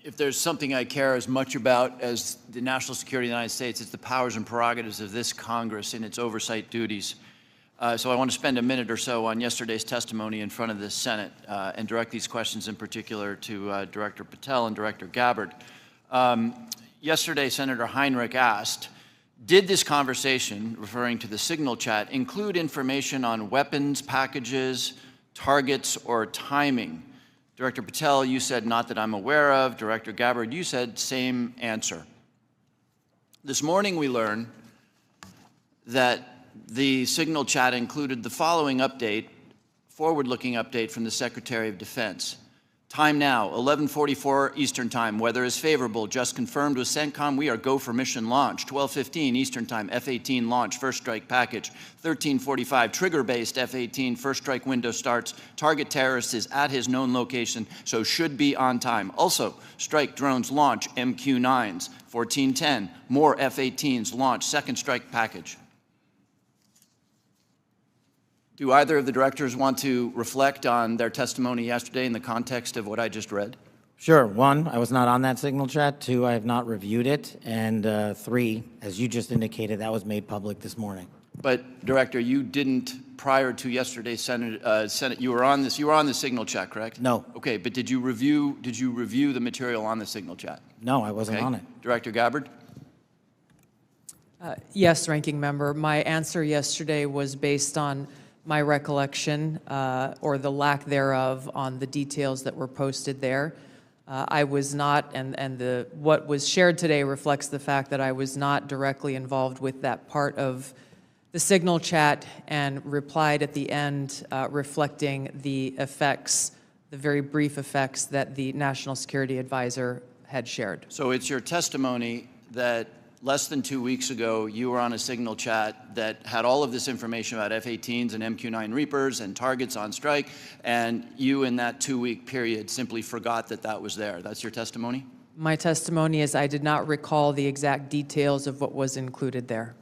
If there's something I care as much about as the national security of the United States, it's the powers and prerogatives of this Congress in its oversight duties. So I want to spend a minute or so on yesterday's testimony in front of the Senate and direct these questions in particular to Director Patel and Director Gabbard. Yesterday, Senator Heinrich asked, did this conversation, referring to the signal chat, include information on weapons, packages, targets, or timing? Director Patel, you said not that I'm aware of. Director Gabbard, you said same answer. This morning we learned that the signal chat included the following update, forward-looking update from the Secretary of Defense. Time now, 11:44 Eastern Time. Weather is favorable. Just confirmed with CENTCOM. We are go for mission launch. 12:15 Eastern Time. F-18 launch. First strike package. 13:45 trigger-based F-18. First strike window starts. Target terrorist is at his known location, so should be on time. Also, strike drones launch. MQ-9s. 14:10. More F-18s launch. Second strike package. Do either of the directors want to reflect on their testimony yesterday in the context of what I just read? Sure. One, I was not on that signal chat. Two, I have not reviewed it. And three, as you just indicated, that was made public this morning. But, Director, you didn't, prior to yesterday's Senate, you were on the signal chat, correct? No. Okay, but did you review the material on the signal chat? No, I wasn't on it. Director Gabbard? Yes, Ranking Member. My answer yesterday was based on my recollection, or the lack thereof, on the details that were posted there. I was not, and what was shared today reflects the fact that I was not directly involved with that part of the signal chat, and replied at the end reflecting the effects, the very brief effects that the National Security Advisor had shared. So it's your testimony that less than 2 weeks ago, you were on a signal chat that had all of this information about F-18s and MQ-9 Reapers and targets on strike, and you in that 2-week period simply forgot that that was there. That's your testimony? My testimony is I did not recall the exact details of what was included there.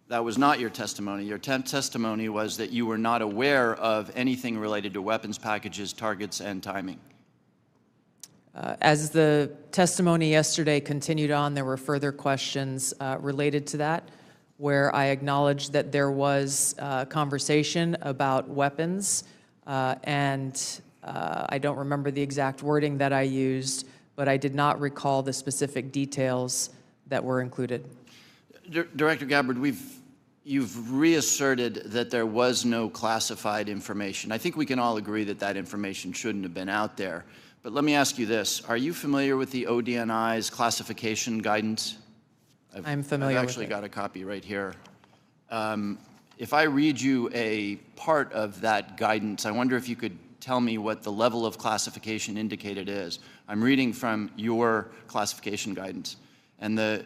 That was not your testimony. Your testimony was that you were not aware of anything related to weapons packages, targets, and timing. As the testimony yesterday continued on, there were further questions related to that, where I acknowledged that there was conversation about weapons, and I don't remember the exact wording that I used, but I did not recall the specific details that were included. Director Gabbard, you've reasserted that there was no classified information. I think we can all agree that that information shouldn't have been out there. But let me ask you this. Are you familiar with the ODNI's classification guidance? I'm familiar with it. I've actually got a copy right here. If I read you a part of that guidance, I wonder if you could tell me what the level of classification indicated is. I'm reading from your classification guidance. And the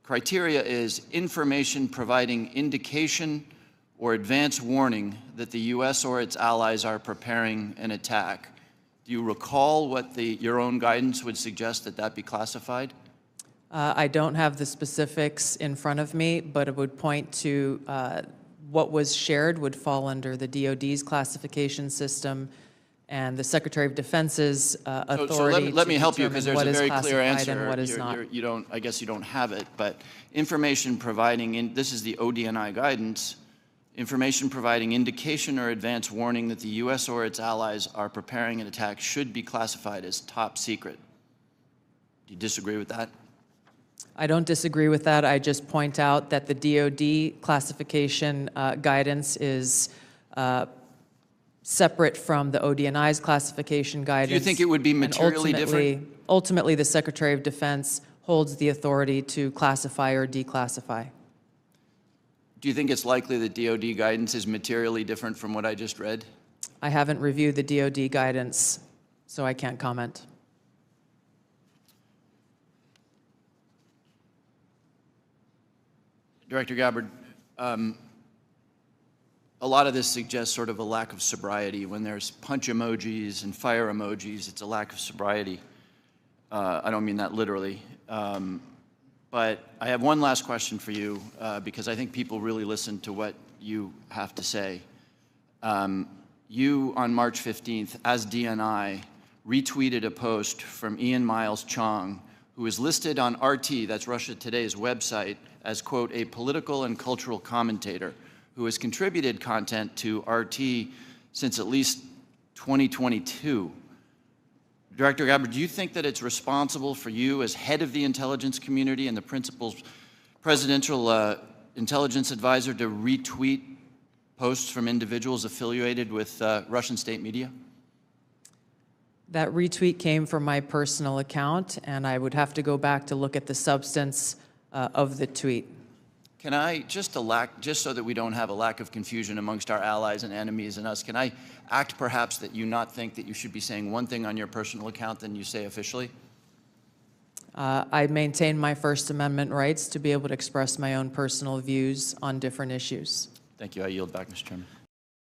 criteria is information providing indication or advance warning that the U.S. or its allies are preparing an attack. Do you recall what your own guidance would suggest that be classified? I don't have the specifics in front of me, but it would point to what was shared would fall under the DoD's classification system and the Secretary of Defense's authority. So let me help you, because there's a very clear answer. And what is not. I guess you don't have it, but information providing, this is the ODNI guidance, information providing indication or advance warning that the U.S. or its allies are preparing an attack should be classified as top secret. Do you disagree with that? I don't disagree with that. I just point out that the DoD classification guidance is separate from the ODNI's classification guidance. Do you think it would be materially different? Ultimately, the Secretary of Defense holds the authority to classify or declassify. Do you think it's likely that DoD guidance is materially different from what I just read? I haven't reviewed the DoD guidance, so I can't comment. Director Gabbard, a lot of this suggests sort of a lack of sobriety. When there's punch emojis and fire emojis, it's a lack of sobriety. I don't mean that literally. But I have one last question for you, because I think people really listen to what you have to say. You, on March 15th, as DNI, retweeted a post from Ian Miles Chong, who is listed on RT, that's Russia Today's website, as, quote, a political and cultural commentator who has contributed content to RT since at least 2022. Director Gabbard, do you think that it's responsible for you as head of the intelligence community and the principal presidential intelligence advisor to retweet posts from individuals affiliated with Russian state media? That retweet came from my personal account, and I would have to go back to look at the substance of the tweet. Can I, just so that we don't have a lack of confusion amongst our allies and enemies and us, can I act perhaps that you not think that you should be saying one thing on your personal account than you say officially? I maintain my First Amendment rights to be able to express my own personal views on different issues. Thank you. I yield back, Mr. Chairman.